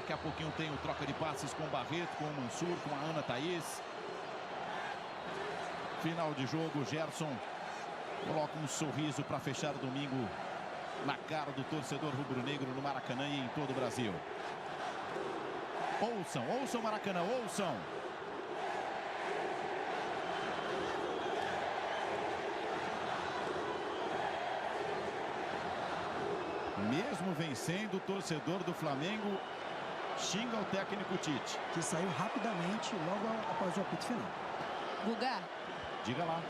Daqui a pouquinho tem o troca de passes com o Barreto, com o Mansur, com a Ana Thaís. Final de jogo, Gerson coloca um sorriso para fechar o domingo na cara do torcedor rubro-negro no Maracanã e em todo o Brasil. Ouçam Maracanã, ouçam. Mesmo vencendo, o torcedor do Flamengo xinga o técnico Tite, que saiu rapidamente logo após o apito final. Guga. Diga lá.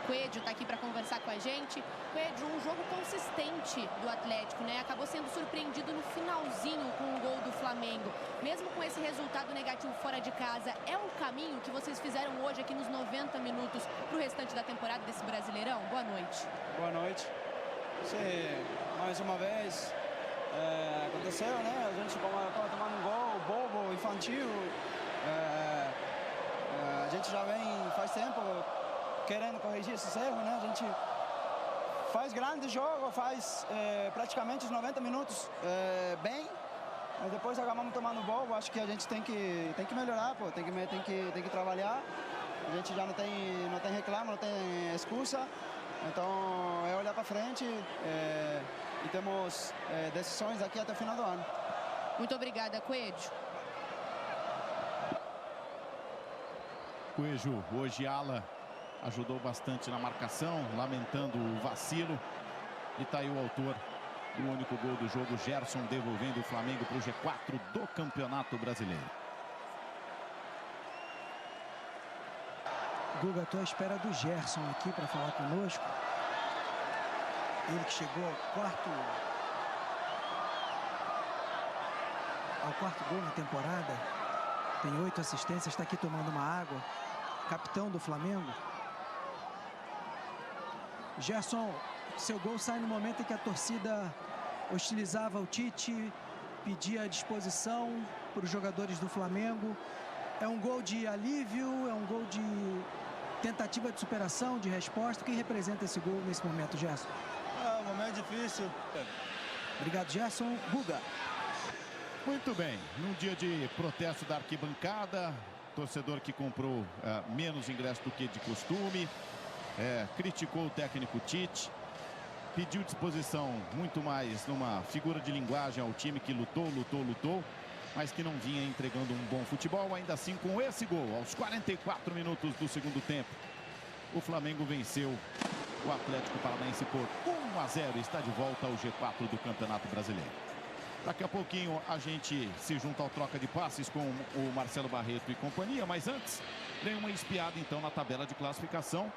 Coelho está aqui para conversar com a gente. Coelho, um jogo consistente do Atlético, né? Acabou sendo surpreendido no finalzinho com o gol do Flamengo. Mesmo com esse resultado negativo fora de casa, é um caminho que vocês fizeram hoje aqui nos 90 minutos para o restante da temporada desse Brasileirão? Boa noite. Boa noite. Sim, mais uma vez aconteceu, né? A gente acaba tomando um gol bobo, infantil. A gente já vem faz tempo querendo corrigir esse erro, né? A gente faz grande jogo, faz praticamente os 90 minutos bem, mas depois acabamos tomando gol. Acho que a gente tem que melhorar, pô, tem que trabalhar. A gente já não tem reclamo, não tem excusa. Então é olhar para frente e temos decisões aqui até o final do ano. Muito obrigada, Coelho. Coelho, hoje ala ajudou bastante na marcação, lamentando o vacilo. E tá aí o autor do único gol do jogo, Gerson, devolvendo o Flamengo para o G4 do Campeonato Brasileiro. Guga, estou à espera do Gerson aqui para falar conosco. Ele que chegou ao quarto gol na temporada. Tem 8 assistências, está aqui tomando uma água. Capitão do Flamengo. Gerson, seu gol sai no momento em que a torcida hostilizava o Tite, pedia a disposição para os jogadores do Flamengo. É um gol de alívio, é um gol de tentativa de superação, de resposta. Quem representa esse gol nesse momento, Gerson? É um momento difícil. Obrigado, Gerson. Guga. Muito bem, num dia de protesto da arquibancada, torcedor que comprou menos ingresso do que de costume, criticou o técnico Tite, pediu disposição muito mais numa figura de linguagem ao time que lutou, mas que não vinha entregando um bom futebol. Ainda assim, com esse gol, aos 44 minutos do segundo tempo, o Flamengo venceu o Atlético Paranaense por 1-0 e está de volta ao G4 do Campeonato Brasileiro. Daqui a pouquinho a gente se junta ao troca de passes com o Marcelo Barreto e companhia, mas antes, dei uma espiada então na tabela de classificação,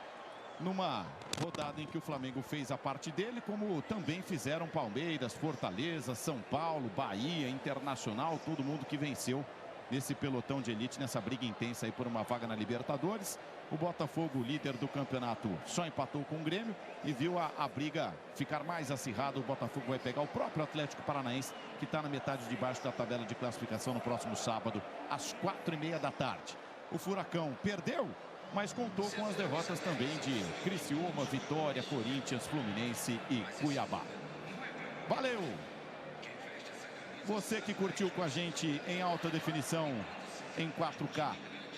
numa rodada em que o Flamengo fez a parte dele, como também fizeram Palmeiras, Fortaleza, São Paulo, Bahia, Internacional, todo mundo que venceu nesse pelotão de elite, nessa briga intensa aí por uma vaga na Libertadores. O Botafogo, líder do campeonato, só empatou com o Grêmio e viu a briga ficar mais acirrada. O Botafogo vai pegar o próprio Atlético Paranaense, que está na metade de baixo da tabela de classificação no próximo sábado, às 4h30 da tarde. O Furacão perdeu, mas contou com as derrotas também de Criciúma, Vitória, Corinthians, Fluminense e Cuiabá. Valeu! Você que curtiu com a gente em alta definição, em 4K,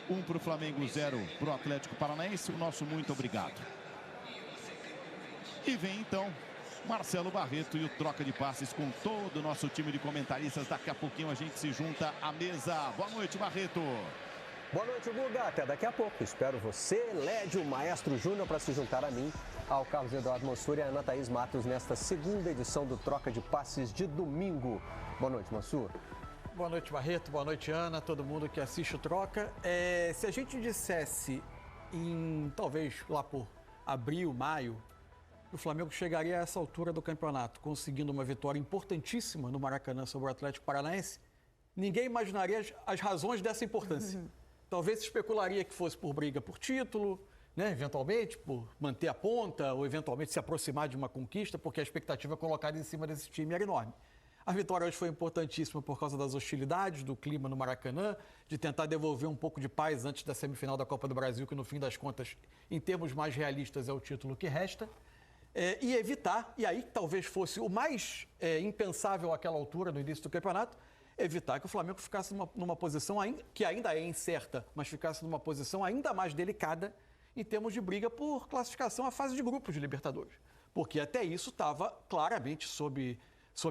1 para o Flamengo, 0 para o Atlético Paranaense, o nosso muito obrigado. E vem então Marcelo Barreto e o troca de passes com todo o nosso time de comentaristas. Daqui a pouquinho a gente se junta à mesa. Boa noite, Barreto. Boa noite, Guga. Até daqui a pouco. Espero você, Lédio, Maestro Júnior, para se juntar a mim, ao Carlos Eduardo Mansur e a Ana Thaís Matos nesta segunda edição do Troca de Passes de domingo. Boa noite, Mansur. Boa noite, Barreto. Boa noite, Ana. Todo mundo que assiste o Troca. Se a gente dissesse talvez lá por abril, maio, o Flamengo chegaria a essa altura do campeonato, conseguindo uma vitória importantíssima no Maracanã sobre o Atlético Paranaense, ninguém imaginaria as razões dessa importância. Talvez se especularia que fosse por briga por título, né? Eventualmente por manter a ponta ou eventualmente se aproximar de uma conquista, porque a expectativa colocada em cima desse time era enorme. A vitória hoje foi importantíssima por causa das hostilidades, do clima no Maracanã, de tentar devolver um pouco de paz antes da semifinal da Copa do Brasil, que no fim das contas, em termos mais realistas, é o título que resta. E evitar, e aí talvez fosse o mais impensável àquela altura, no início do campeonato, evitar que o Flamengo ficasse numa posição que ainda é incerta, mas ficasse numa posição ainda mais delicada em termos de briga por classificação à fase de grupos de Libertadores. Porque até isso estava claramente sob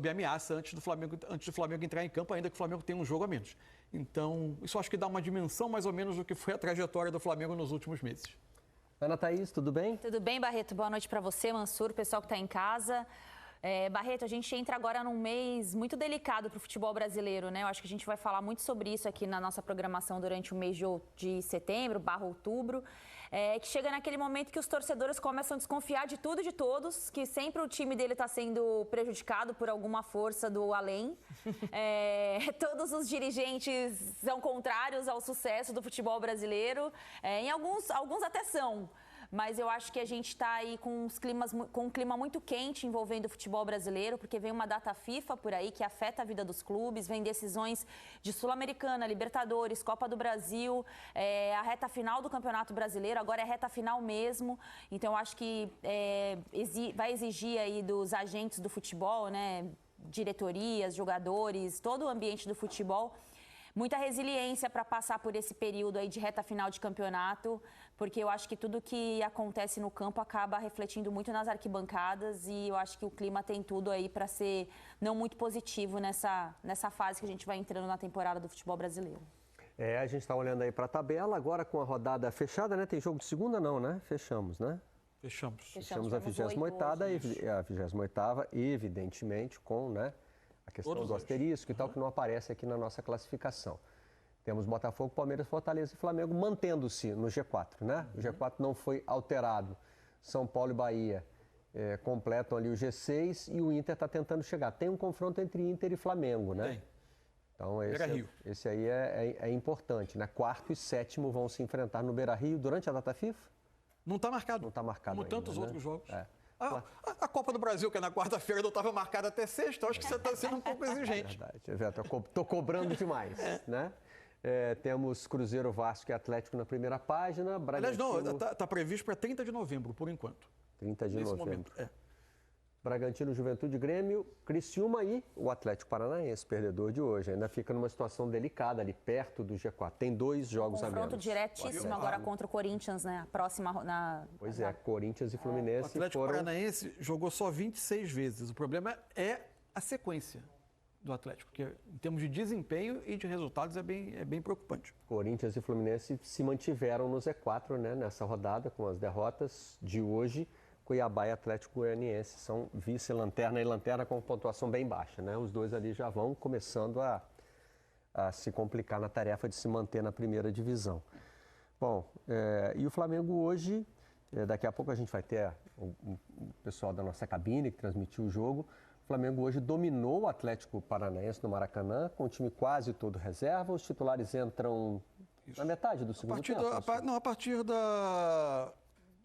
ameaça antes do Flamengo entrar em campo, ainda que o Flamengo tenha um jogo a menos. Então, isso acho que dá uma dimensão mais ou menos do que foi a trajetória do Flamengo nos últimos meses. Ana Thaís, tudo bem? Tudo bem, Barreto? Boa noite para você, Mansur, pessoal que está em casa. Barreto, a gente entra agora num mês muito delicado para o futebol brasileiro, né? Eu acho que a gente vai falar muito sobre isso aqui na nossa programação durante o mês de setembro/outubro, que chega naquele momento que os torcedores começam a desconfiar de tudo e de todos, que sempre o time dele está sendo prejudicado por alguma força do além. Todos os dirigentes são contrários ao sucesso do futebol brasileiro, em alguns até são. Mas eu acho que a gente está aí com um clima muito quente envolvendo o futebol brasileiro, porque vem uma data FIFA por aí que afeta a vida dos clubes, vem decisões de Sul-Americana, Libertadores, Copa do Brasil, a reta final do Campeonato Brasileiro, agora é a reta final mesmo. Então eu acho que vai exigir aí dos agentes do futebol, né, diretorias, jogadores, todo o ambiente do futebol, muita resiliência para passar por esse período aí de reta final de campeonato, porque eu acho que tudo que acontece no campo acaba refletindo muito nas arquibancadas e eu acho que o clima tem tudo aí para ser não muito positivo nessa fase que a gente vai entrando na temporada do futebol brasileiro. A gente está olhando aí para a tabela, agora com a rodada fechada, né? Tem jogo de segunda não, né? Fechamos, né? Fechamos a 28ª, a 28ª, evidentemente, com, né, a questão do asterisco e tal, que não aparece aqui na nossa classificação. Temos Botafogo, Palmeiras, Fortaleza e Flamengo mantendo-se no G4, né? O G4 não foi alterado. São Paulo e Bahia completam ali o G6 e o Inter está tentando chegar. Tem um confronto entre Inter e Flamengo, né? Tem. Então esse aí é importante, né? Quarto e sétimo vão se enfrentar no Beira-Rio durante a data FIFA? Não está marcado. Não está marcado como ainda, tantos né? outros jogos. A Copa do Brasil, que é na quarta-feira, não estava marcada até sexta. Acho que você está sendo um pouco exigente. É verdade. Estou cobrando demais, né? Temos Cruzeiro, Vasco e Atlético na primeira página. Bragantino... Aliás, não, está previsto para 30 de novembro, por enquanto. 30 de Nesse novembro. Momento, Bragantino, Juventude, Grêmio, Criciúma e o Atlético Paranaense, perdedor de hoje. Ainda fica numa situação delicada ali, perto do G4. Tem 2 jogos a menos. Confronto diretíssimo agora contra o Corinthians, né? A próxima... Pois é, Corinthians e Fluminense O Atlético Paranaense jogou só 26 vezes. O problema é a sequência do Atlético, que em termos de desempenho e de resultados é bem preocupante. Corinthians e Fluminense se mantiveram no Z4, né, nessa rodada, com as derrotas de hoje. Cuiabá e Atlético Goianiense são vice-lanterna e lanterna com pontuação bem baixa, né? Os dois ali já vão começando a se complicar na tarefa de se manter na primeira divisão. Bom, e o Flamengo hoje, daqui a pouco a gente vai ter o pessoal da nossa cabine que transmitiu o jogo. O Flamengo hoje dominou o Atlético Paranaense no Maracanã, com o time quase todo reserva. Os titulares entram na metade do segundo tempo. A partir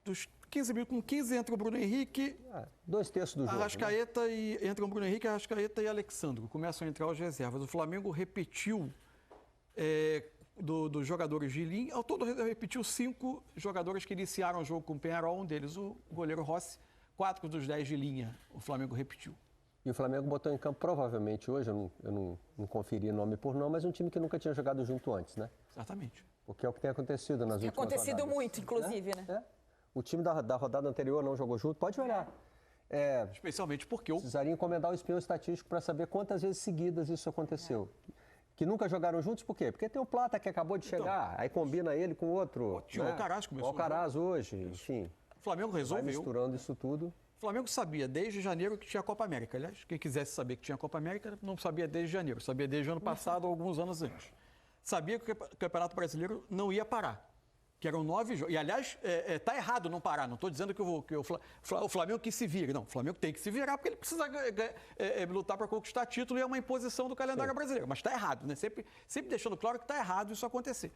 dos 15 minutos, com 15 entra o Bruno Henrique. 2/3 do jogo. Arrascaeta, né? Entra o Bruno Henrique, Arrascaeta e Alexandro. Começam a entrar as reservas. O Flamengo repetiu dos jogadores de linha. Ao todo, repetiu 5 jogadores que iniciaram o jogo com o Penharol. Um deles, o goleiro Rossi. 4 dos 10 de linha, o Flamengo repetiu. E o Flamengo botou em campo, provavelmente hoje, eu não conferi nome por nome, mas um time que nunca tinha jogado junto antes, né? Exatamente. Porque é o que tem acontecido nas últimas rodadas. Tem acontecido muito, inclusive, né? O time da rodada anterior não jogou junto, pode olhar. Especialmente porque precisaria encomendar o espião estatístico para saber quantas vezes seguidas isso aconteceu. Que nunca jogaram juntos, por quê? Porque tem o Plata que acabou de chegar, aí combina ele com o outro. O Alcaraz começou. O Alcaraz hoje, enfim. O Flamengo resolveu. Vai misturando isso tudo. O Flamengo sabia desde janeiro que tinha a Copa América. Aliás, quem quisesse saber que tinha a Copa América não sabia desde janeiro, sabia desde o ano passado ou alguns anos antes. Sabia que o Campeonato Brasileiro não ia parar. Que eram 9 jogos. E, aliás, está errado não parar. Não estou dizendo que o Flamengo que se vire. Não, o Flamengo tem que se virar porque ele precisa lutar para conquistar título e é uma imposição do calendário brasileiro. Mas está errado, né? Sempre deixando claro que está errado isso acontecer.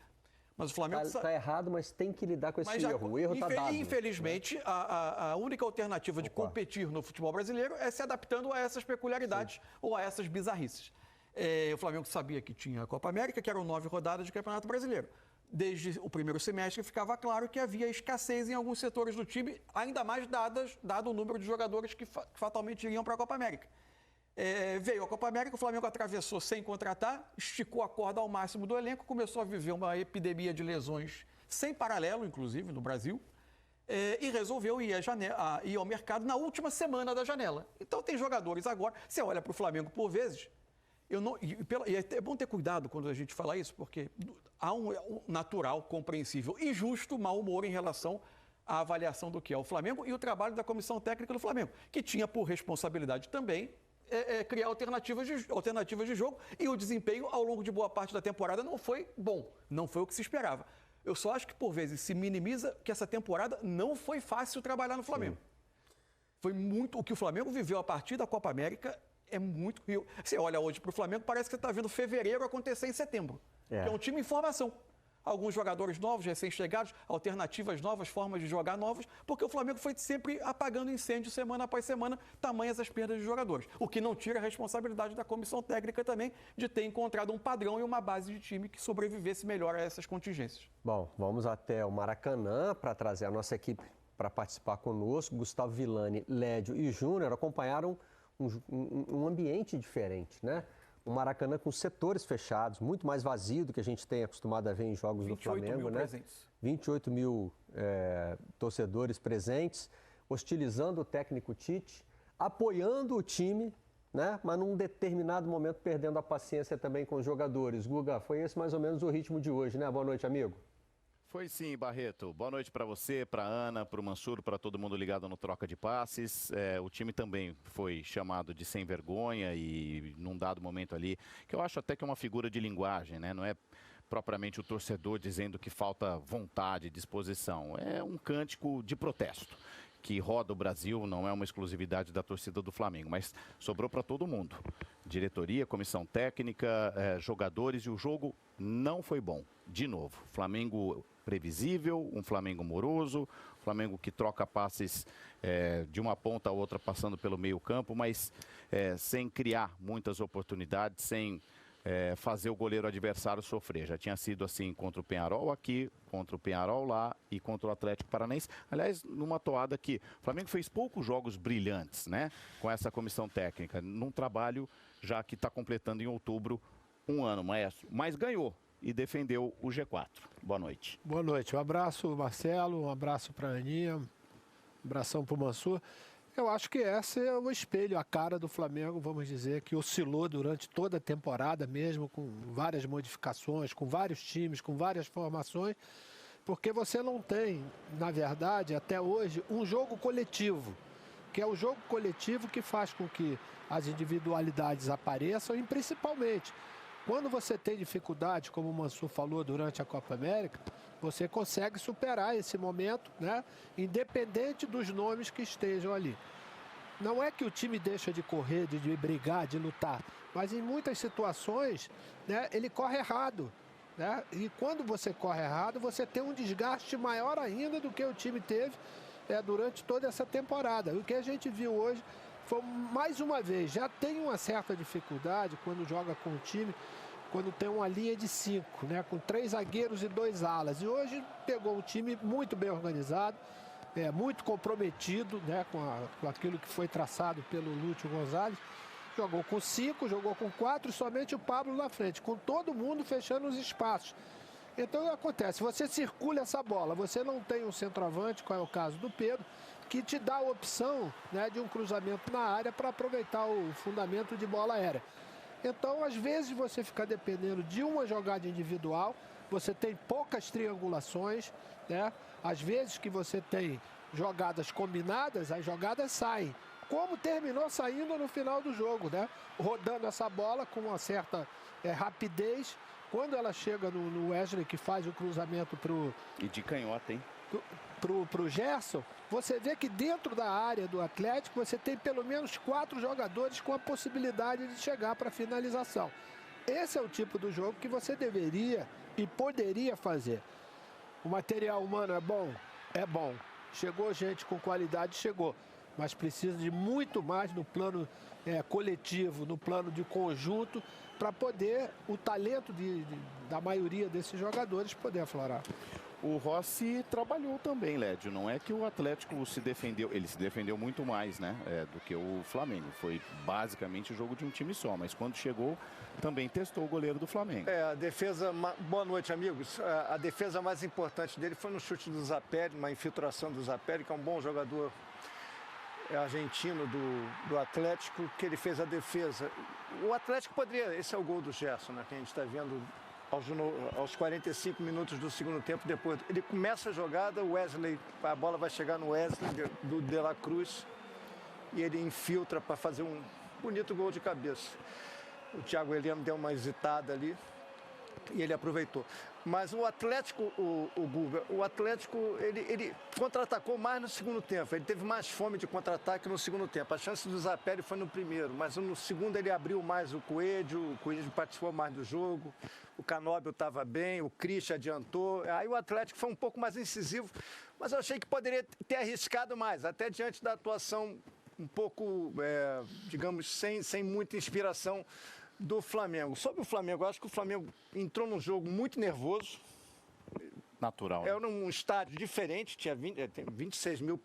Mas o Flamengo... Está errado, mas tem que lidar com esse erro. O erro está dado. Infelizmente, né? a única alternativa de competir no futebol brasileiro é se adaptando a essas peculiaridades ou a essas bizarrices. O Flamengo sabia que tinha a Copa América, que eram 9 rodadas de Campeonato Brasileiro. Desde o primeiro semestre ficava claro que havia escassez em alguns setores do time, ainda mais dado o número de jogadores que fatalmente iriam para a Copa América. Veio a Copa América, o Flamengo atravessou sem contratar, esticou a corda ao máximo do elenco, começou a viver uma epidemia de lesões sem paralelo, inclusive, no Brasil, e resolveu ir ao mercado na última semana da janela. Então tem jogadores agora, você olha para o Flamengo por vezes, e é bom ter cuidado quando a gente fala isso, porque há um natural, compreensível e justo mau humor em relação à avaliação do que é o Flamengo e o trabalho da comissão técnica do Flamengo, que tinha por responsabilidade também criar alternativas de jogo, e o desempenho ao longo de boa parte da temporada não foi bom, não foi o que se esperava. Eu só acho que por vezes se minimiza que essa temporada não foi fácil trabalhar no Flamengo. Sim. Foi muito o que o Flamengo viveu a partir da Copa América. É muito. Você olha hoje para o Flamengo, parece que você está vendo fevereiro acontecer em setembro. Que é um time em formação. Alguns jogadores novos, recém-chegados, alternativas novas, formas de jogar novas, porque o Flamengo foi sempre apagando incêndio semana após semana, tamanhas as perdas de jogadores. O que não tira a responsabilidade da comissão técnica também de ter encontrado um padrão e uma base de time que sobrevivesse melhor a essas contingências. Bom, vamos até o Maracanã para trazer a nossa equipe para participar conosco. Gustavo Villani, Lédio e Júnior acompanharam um ambiente diferente, né? Um Maracanã com setores fechados, muito mais vazio do que a gente tem acostumado a ver em jogos do Flamengo, né? 28 mil torcedores presentes, hostilizando o técnico Tite, apoiando o time, né? Mas num determinado momento perdendo a paciência também com os jogadores. Guga, foi esse mais ou menos o ritmo de hoje, né? Boa noite, amigo. Foi sim, Barreto. Boa noite para você, para Ana, para o Mansur, para todo mundo ligado no Troca de Passes. O time também foi chamado de sem vergonha e num dado momento ali, que eu acho até que é uma figura de linguagem, né? Não é propriamente o torcedor dizendo que falta vontade, disposição. É um cântico de protesto que roda o Brasil, não é uma exclusividade da torcida do Flamengo, mas sobrou para todo mundo. Diretoria, comissão técnica, jogadores, e o jogo não foi bom. De novo, Flamengo previsível, um Flamengo moroso, Flamengo que troca passes de uma ponta a outra passando pelo meio campo, mas sem criar muitas oportunidades, sem fazer o goleiro adversário sofrer. Já tinha sido assim contra o Peñarol aqui, contra o Peñarol lá e contra o Atlético Paranaense. Aliás, numa toada que o Flamengo fez poucos jogos brilhantes, né? Com essa comissão técnica, num trabalho já que está completando em outubro um ano, mas ganhou e defendeu o G4. Boa noite. Boa noite. Um abraço, Marcelo, um abraço para a Aninha, um abração para o Mansur. Eu acho que esse é o espelho, a cara do Flamengo, vamos dizer, que oscilou durante toda a temporada, mesmo com várias modificações, com vários times, com várias formações, porque você não tem, na verdade, até hoje, um jogo coletivo, que é o jogo coletivo que faz com que as individualidades apareçam e, principalmente, quando você tem dificuldade, como o Mansur falou durante a Copa América, você consegue superar esse momento, né? Independente dos nomes que estejam ali. Não é que o time deixa de correr, de brigar, de lutar, mas em muitas situações, né, ele corre errado, né? E quando você corre errado, você tem um desgaste maior ainda do que o time teve durante toda essa temporada. O que a gente viu hoje foi, mais uma vez, já tem uma certa dificuldade quando joga com o time, quando tem uma linha de 5, né, com 3 zagueiros e 2 alas. E hoje pegou um time muito bem organizado, muito comprometido, né, com aquilo que foi traçado pelo Lúcio Gonzalez. Jogou com 5, jogou com 4 e somente o Pablo na frente, com todo mundo fechando os espaços. Então acontece, você circula essa bola, você não tem um centroavante, qual é o caso do Pedro, que te dá a opção, né, de um cruzamento na área para aproveitar o fundamento de bola aérea. Então, às vezes, você fica dependendo de uma jogada individual, você tem poucas triangulações, né? Às vezes que você tem jogadas combinadas, as jogadas saem. Como terminou saindo no final do jogo, né? Rodando essa bola com uma certa rapidez. Quando ela chega no Wesley, que faz o cruzamento pro... E de canhota, hein? Pro Gerson, você vê que dentro da área do Atlético você tem pelo menos 4 jogadores com a possibilidade de chegar para a finalização. Esse é o tipo do jogo que você deveria e poderia fazer. O material humano é bom? É bom. Chegou gente com qualidade? Chegou. Mas precisa de muito mais no plano coletivo, no plano de conjunto, para poder o talento da maioria desses jogadores poder aflorar. O Rossi trabalhou também, Lédio. Não é que o Atlético se defendeu, ele se defendeu muito mais, né, do que o Flamengo. Foi basicamente o jogo de um time só, mas quando chegou, também testou o goleiro do Flamengo. A defesa... Boa noite, amigos. A defesa mais importante dele foi no chute do Zapelli, uma infiltração do Zapelli, que é um bom jogador argentino do Atlético, que ele fez a defesa. O Atlético poderia... Esse é o gol do Gerson, né, que a gente está vendo aos 45 minutos do segundo tempo. Depois ele começa a jogada, o Wesley, a bola vai chegar no Wesley do De La Cruz e ele infiltra para fazer um bonito gol de cabeça. O Thiago Heleno deu uma hesitada ali e ele aproveitou. Mas o Atlético, o Guga, o Atlético, ele contra-atacou mais no segundo tempo. Ele teve mais fome de contra-ataque no segundo tempo. A chance do Zapelli foi no primeiro, mas no segundo ele abriu mais o Coelho participou mais do jogo. O Canóbio estava bem, o Christian adiantou. Aí o Atlético foi um pouco mais incisivo, mas eu achei que poderia ter arriscado mais, até diante da atuação um pouco, digamos, sem muita inspiração do Flamengo. Sobre o Flamengo, eu acho que o Flamengo entrou num jogo muito nervoso. Natural. Era um estádio diferente, tinha 26 mil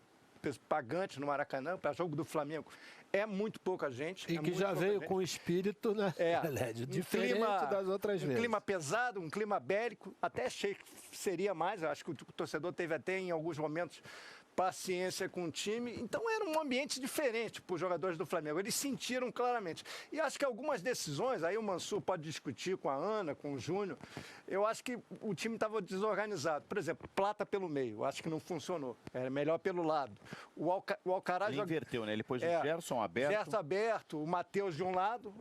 pagantes no Maracanã. Para jogo do Flamengo é muito pouca gente. E que já veio com o espírito, né, Lédio? Diferente das outras vezes. Um clima pesado, um clima bélico. Até achei que seria mais. Eu acho que o torcedor teve até em alguns momentos paciência com o time. Então era um ambiente diferente para os jogadores do Flamengo. Eles sentiram claramente. E acho que algumas decisões, aí o Mansur pode discutir com a Ana, com o Júnior, eu acho que o time estava desorganizado. Por exemplo, Plata pelo meio, eu acho que não funcionou. Era melhor pelo lado. O Alcaraz... Ele inverteu, né? Ele pôs o Gerson aberto. Gerson aberto, o Matheus de um lado,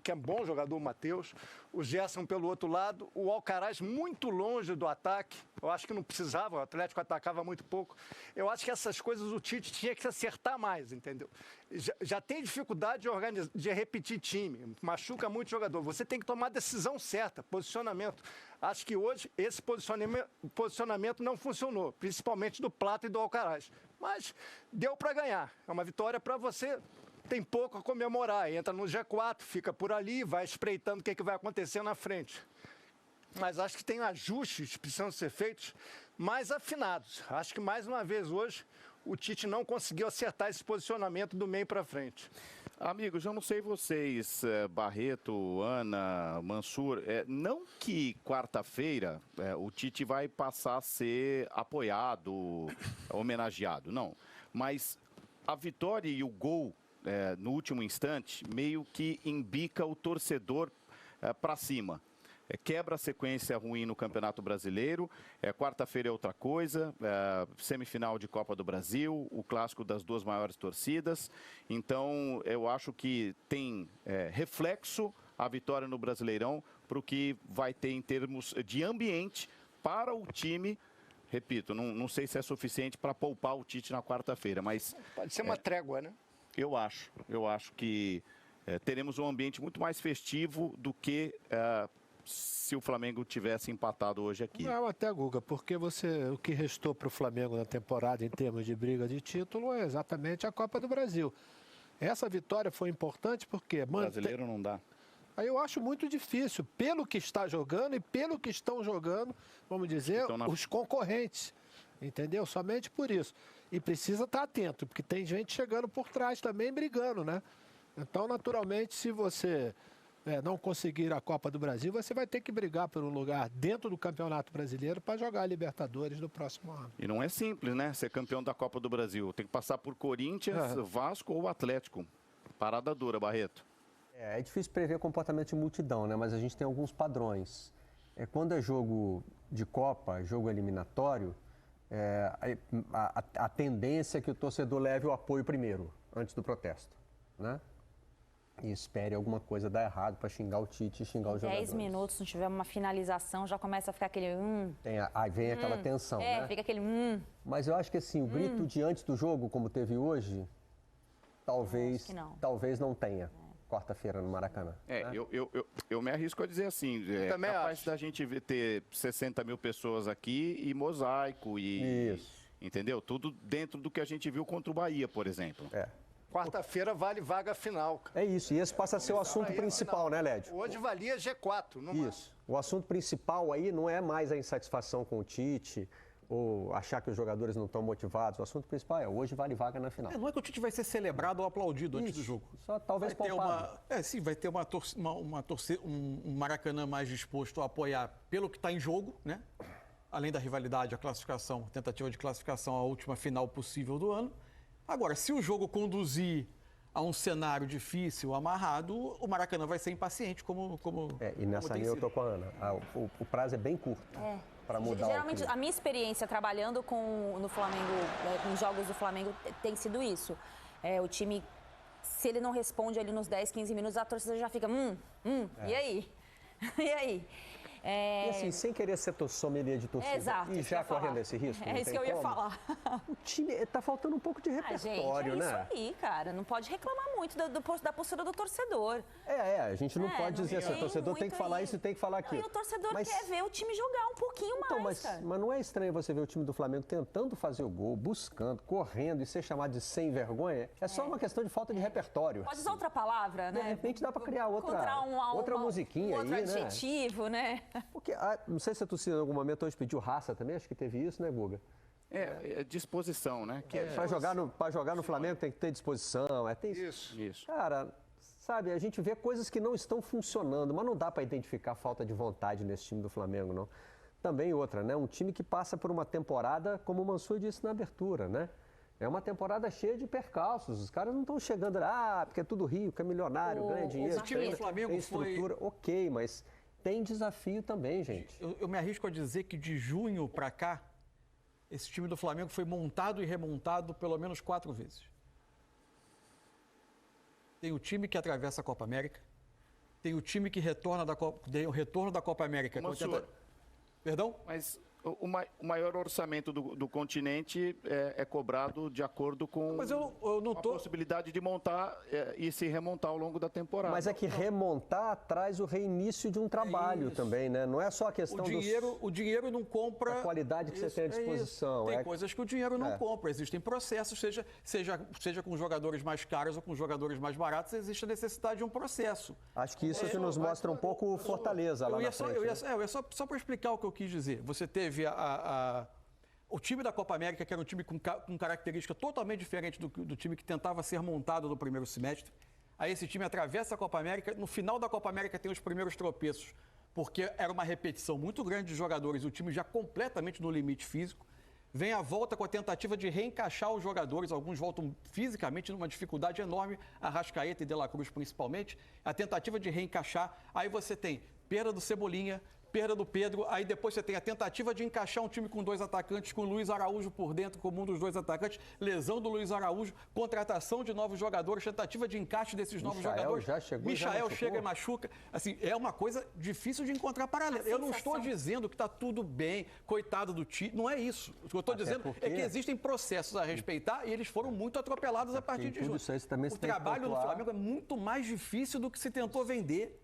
que é bom jogador, o Matheus. O Gerson pelo outro lado. O Alcaraz muito longe do ataque. Eu acho que não precisava, o Atlético atacava muito pouco. Eu acho que essas coisas o Tite tinha que se acertar mais, entendeu? Já tem dificuldade de repetir time, machuca muito jogador. Você tem que tomar a decisão certa, posicionamento. Acho que hoje esse posicionamento não funcionou, principalmente do Plata e do Alcaraz. Mas deu para ganhar. É uma vitória para você. Tem pouco a comemorar. Entra no G4, fica por ali, vai espreitando o que vai acontecer na frente. Mas acho que tem ajustes que precisam ser feitos mais afinados. Acho que, mais uma vez, hoje, o Tite não conseguiu acertar esse posicionamento do meio para frente. Amigos, eu não sei vocês, Barreto, Ana, Mansur, não que quarta-feira o Tite vai passar a ser apoiado, homenageado, não. Mas a vitória e o gol no último instante meio que embica o torcedor para cima. Quebra a sequência ruim no Campeonato Brasileiro, quarta-feira é outra coisa, semifinal de Copa do Brasil, o clássico das duas maiores torcidas. Então, eu acho que tem reflexo a vitória no Brasileirão para o que vai ter em termos de ambiente para o time. Repito, não sei se é suficiente para poupar o Tite na quarta-feira, mas... Pode ser uma trégua, né? Eu acho que teremos um ambiente muito mais festivo do que... se o Flamengo tivesse empatado hoje aqui. Não, até, Guga, porque o que restou para o Flamengo na temporada em termos de briga de título é exatamente a Copa do Brasil. Essa vitória foi importante porque... Brasileiro não dá. Aí eu acho muito difícil, pelo que está jogando e pelo que estão jogando, vamos dizer, os concorrentes. Entendeu? Somente por isso. E precisa estar atento, porque tem gente chegando por trás também brigando, né? Então, naturalmente, se você... não conseguir a Copa do Brasil, você vai ter que brigar por um lugar dentro do Campeonato Brasileiro para jogar a Libertadores no próximo ano. E não é simples, né? Ser campeão da Copa do Brasil. Tem que passar por Corinthians, Vasco ou Atlético. Parada dura, Barreto. É difícil prever comportamento de multidão, né? Mas a gente tem alguns padrões. Quando é jogo de Copa, jogo eliminatório, a tendência é que o torcedor leve o apoio primeiro, antes do protesto, né? E espere alguma coisa dar errado para xingar o Tite e xingar os jogadores. 10 minutos, se não tiver uma finalização, já começa a ficar aquele Aí vem aquela tensão, né? Fica aquele Mas eu acho que assim, o grito de antes do jogo, como teve hoje, talvez não tenha quarta-feira no Maracanã. Né? Eu me arrisco a dizer assim, capaz da gente ter 60 mil pessoas aqui e mosaico Isso. Entendeu? Tudo dentro do que a gente viu contra o Bahia, por exemplo. Quarta-feira vale vaga final. É isso, e esse passa a ser o assunto principal, né, Lédio? Hoje valia G4, não Isso. O assunto principal aí não é mais a insatisfação com o Tite ou achar que os jogadores não estão motivados. O assunto principal é hoje vale vaga na final. Não é que o Tite vai ser celebrado ou aplaudido antes do jogo. Só talvez poupado. Sim, vai ter um Maracanã mais disposto a apoiar pelo que está em jogo, né? Além da rivalidade, a classificação, a tentativa de classificação à última final possível do ano. Agora, se o jogo conduzir a um cenário difícil, amarrado, o Maracanã vai ser impaciente, como e nessa linha eu tô com a Ana. O prazo é bem curto. Para mudar. Geralmente, a minha experiência trabalhando no Flamengo, com jogos do Flamengo, tem sido isso. O time, se ele não responde ali nos 10, 15 minutos, a torcida já fica, e aí? E aí? E assim, sem querer ser sommelier de torcida, exato, e já correndo esse risco, é isso que eu ia falar. O time tá faltando um pouco de repertório, gente, né? É isso aí, cara. Não pode reclamar muito da postura do torcedor. A gente não pode dizer assim, o torcedor tem que falar isso e tem que falar aquilo. E o torcedor quer ver o time jogar um pouquinho mais, cara. Mas não é estranho você ver o time do Flamengo tentando fazer o gol, buscando, correndo e ser chamado de sem vergonha? É só uma questão de falta de repertório. Pode usar outra palavra, né? De repente dá para criar outra musiquinha outro aí, adjetivo, né? Porque, não sei se a torcida em algum momento hoje pediu raça também, acho que teve isso, né, Guga? Disposição, né? Para jogar no Flamengo tem que ter disposição. Isso. Cara, sabe, a gente vê coisas que não estão funcionando, mas não dá para identificar falta de vontade nesse time do Flamengo, não. Também outra, né? Um time que passa por uma temporada, como o Mansur disse na abertura, né? É uma temporada cheia de percalços. Os caras não estão chegando lá, porque é tudo rico, é milionário, ganha dinheiro, time do Flamengo tem estrutura. Ok, mas tem desafio também, gente. Eu me arrisco a dizer que de junho para cá, esse time do Flamengo foi montado e remontado pelo menos 4 vezes. Tem o time que atravessa a Copa América, tem o time que retorna tem o retorno da Copa América. Perdão? Mas o maior orçamento do continente é cobrado de acordo com a possibilidade de montar e se remontar ao longo da temporada. Mas é que remontar traz o reinício de um trabalho também, né? Não é só a questão o dinheiro não compra a qualidade que você tem à disposição. Tem coisas que o dinheiro não compra. Existem processos, seja com jogadores mais caros ou com jogadores mais baratos, existe a necessidade de um processo. Acho que isso que nos mostra um pouco Fortaleza lá na frente. Só para explicar o que eu quis dizer. Você teve o time da Copa América, que era um time com característica totalmente diferente do time que tentava ser montado no primeiro semestre. Aí esse time atravessa a Copa América, no final da Copa América tem os primeiros tropeços, porque era uma repetição muito grande de jogadores, o time já completamente no limite físico. Vem a volta com a tentativa de reencaixar os jogadores, alguns voltam fisicamente numa dificuldade enorme, Arrascaeta e De La Cruz principalmente, a tentativa de reencaixar, aí você tem perda do Cebolinha, perda do Pedro, aí depois você tem a tentativa de encaixar um time com 2 atacantes, com o Luiz Araújo por dentro como um dos 2 atacantes, lesão do Luiz Araújo, contratação de novos jogadores, tentativa de encaixe desses novos jogadores. Michael chega e machuca. Assim, é uma coisa difícil de encontrar paralelo. Eu não estou dizendo que está tudo bem, coitado do Tite, não é isso. O que eu estou dizendo é que existem processos a respeitar e eles foram muito atropelados a partir de junho. O trabalho no Flamengo é muito mais difícil do que se tentou vender.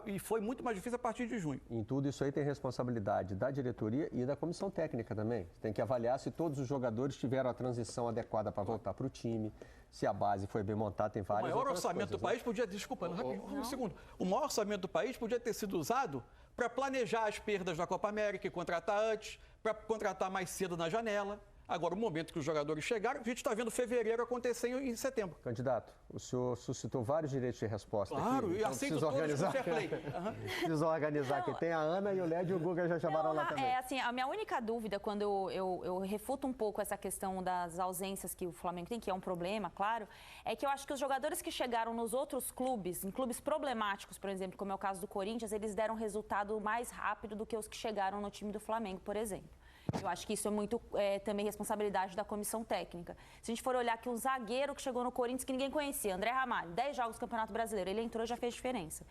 E foi muito mais difícil a partir de junho. Em tudo isso aí tem responsabilidade da diretoria e da comissão técnica também. Tem que avaliar se todos os jogadores tiveram a transição adequada para voltar para o time, se a base foi bem montada, tem várias outras coisas. O maior orçamento do país podia... Desculpa, um segundo. O maior orçamento do país podia ter sido usado para planejar as perdas da Copa América e contratar antes, para contratar mais cedo na janela. Agora, o momento que os jogadores chegaram, a gente está vendo fevereiro acontecer em setembro. Candidato, o senhor suscitou vários direitos de resposta. Claro, aqui, e aceito todos com fair play. Preciso organizar aqui. Tem a Ana e o Lédio e o Guga já chamaram lá também. Assim, a minha única dúvida, quando eu refuto um pouco essa questão das ausências que o Flamengo tem, que é um problema, claro, é que eu acho que os jogadores que chegaram nos outros clubes, em clubes problemáticos, por exemplo, como é o caso do Corinthians, eles deram resultado mais rápido do que os que chegaram no time do Flamengo, por exemplo. Eu acho que isso é muito também responsabilidade da comissão técnica. Se a gente for olhar que um zagueiro que chegou no Corinthians que ninguém conhecia, André Ramalho, 10 jogos do Campeonato Brasileiro, ele entrou e já fez diferença.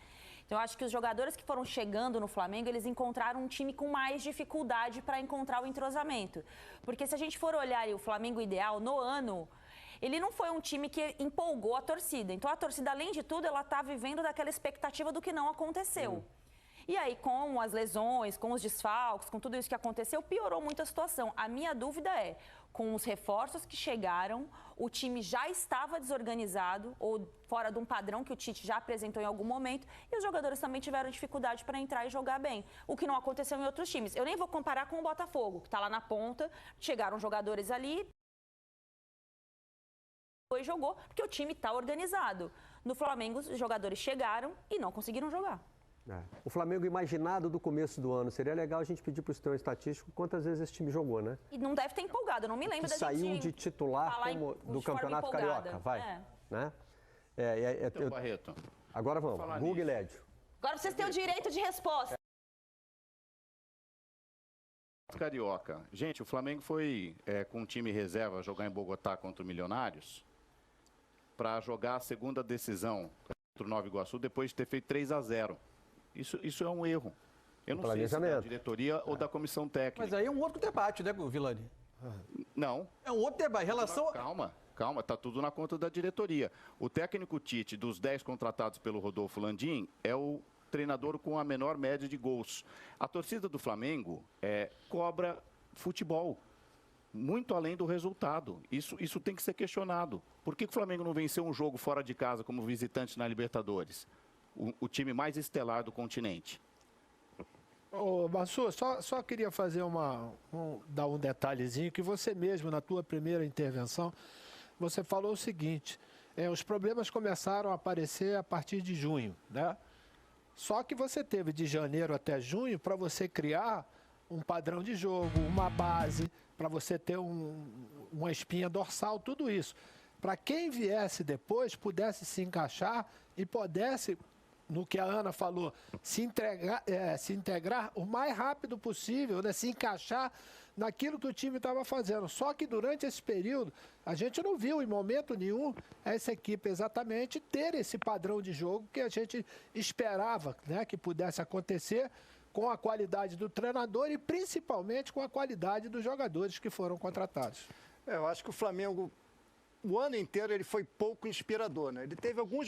Então eu acho que os jogadores que foram chegando no Flamengo, eles encontraram um time com mais dificuldade para encontrar o entrosamento. Porque se a gente for olhar o Flamengo ideal, no ano, ele não foi um time que empolgou a torcida. Então a torcida, além de tudo, ela está vivendo daquela expectativa do que não aconteceu. E aí, com as lesões, com os desfalques, com tudo isso que aconteceu, piorou muito a situação. A minha dúvida é, com os reforços que chegaram, o time já estava desorganizado ou fora de um padrão que o Tite já apresentou em algum momento e os jogadores também tiveram dificuldade para entrar e jogar bem, o que não aconteceu em outros times. Eu nem vou comparar com o Botafogo, que está lá na ponta, chegaram jogadores ali e jogou, porque o time está organizado. No Flamengo, os jogadores chegaram e não conseguiram jogar. O Flamengo imaginado do começo do ano. Seria legal a gente pedir para o sistema estatístico quantas vezes esse time jogou, né? E não deve ter empolgado, eu não me lembro da gente saiu de titular como do Campeonato Carioca, vai. Né? Então, Barreto. Agora vamos, Google e Lédio. Agora vocês têm o direito de resposta. Carioca. Gente, o Flamengo foi com um time reserva jogar em Bogotá contra o Milionários para jogar a segunda decisão contra o Nova Iguaçu depois de ter feito 3-0. Isso é um erro. Eu não sei se é da diretoria ou da comissão técnica. Mas aí é um outro debate, né, Vilani? Não. É um outro debate. Em relação... Calma, tá tudo na conta da diretoria. O técnico Tite, dos 10 contratados pelo Rodolfo Landim, é o treinador com a menor média de gols. A torcida do Flamengo cobra futebol, muito além do resultado. Isso tem que ser questionado. Por que o Flamengo não venceu um jogo fora de casa como visitante na Libertadores? O time mais estelar do continente. Ô, Mansur, só queria fazer dar um detalhezinho que você mesmo, na tua primeira intervenção, você falou o seguinte, os problemas começaram a aparecer a partir de junho, né? Só que você teve de janeiro até junho para você criar um padrão de jogo, uma base, para você ter uma espinha dorsal, tudo isso. Para quem viesse depois, pudesse se encaixar e pudesse, no que a Ana falou, se integrar o mais rápido possível, né? Se encaixar naquilo que o time estava fazendo. Só que durante esse período, a gente não viu em momento nenhum essa equipe exatamente ter esse padrão de jogo que a gente esperava, né? Que pudesse acontecer com a qualidade do treinador e principalmente com a qualidade dos jogadores que foram contratados. Eu acho que o Flamengo, o ano inteiro, ele foi pouco inspirador, né? Ele teve alguns